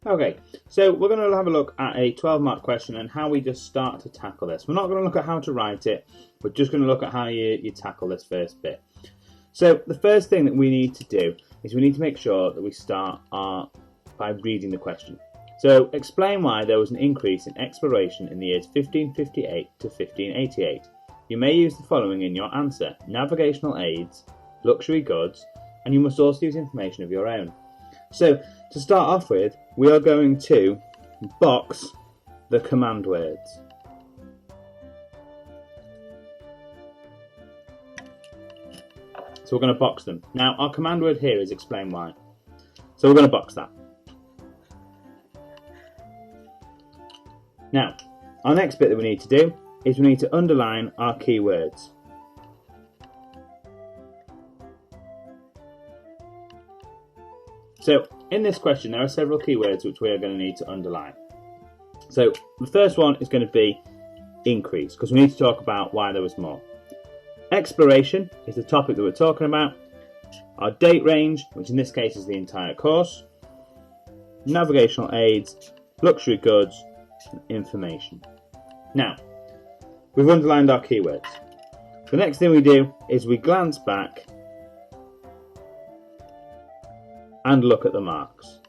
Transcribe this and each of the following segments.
Okay, so we're going to have a look at a 12-mark question and how we just start to tackle this. We're not going to look at how to write it, we're just going to look at how you tackle this first bit. So the first thing that we need to do is we need to make sure that we start by reading the question. So explain why there was an increase in exploration in the years 1558 to 1588. You may use the following in your answer: navigational aids, luxury goods, and you must also use information of your own. So to start off with, we are going to box the command words. So we're going to box them. Now our command word here is explain why. So we're going to box that. Now, our next bit that we need to do is we need to underline our keywords. So in this question there are several keywords which we are going to need to underline. So the first one is going to be increase, because we need to talk about why there was more. Exploration is the topic that we're talking about. Our date range, which in this case is the entire course. Navigational aids, luxury goods, and information. Now, we've underlined our keywords. The next thing we do is we glance back and look at the marks.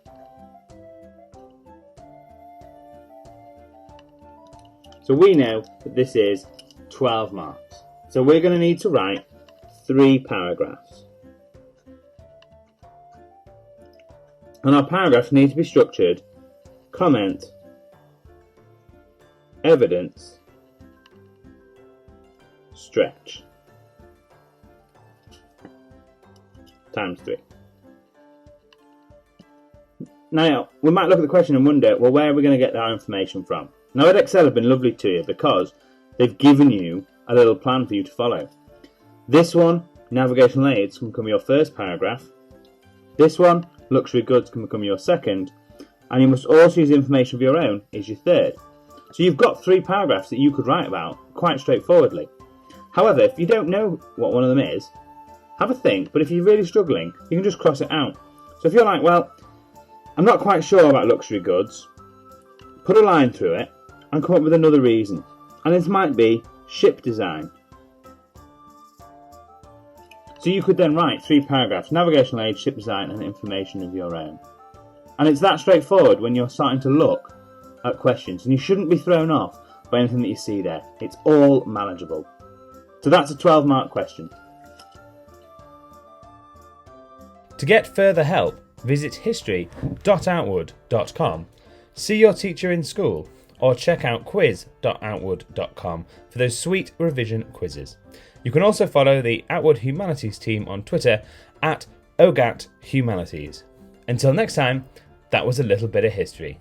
So we know that this is 12 marks. So we're going to need to write 3 paragraphs. And our paragraphs need to be structured: comment, evidence, stretch. Times 3. Now, we might look at the question and wonder, well, where are we going to get our information from? Now, Edexcel have been lovely to you because they've given you a little plan for you to follow. This one, navigational aids, can become your first paragraph. This one, luxury goods, can become your second. And you must also use information of your own is your third. So you've got 3 paragraphs that you could write about quite straightforwardly. However, if you don't know what one of them is, have a think, but if you're really struggling, you can just cross it out. So if you're like, well, I'm not quite sure about luxury goods, put a line through it and come up with another reason. And this might be ship design. So you could then write 3 paragraphs: navigational aids, ship design, and information of your own. And it's that straightforward when you're starting to look at questions, and you shouldn't be thrown off by anything that you see there. It's all manageable. So that's a 12-mark question. To get further help, visit history.outwood.com, see your teacher in school, or check out quiz.outwood.com for those sweet revision quizzes. You can also follow the Outwood Humanities team on Twitter @OGATHumanities. Until next time, that was a little bit of history.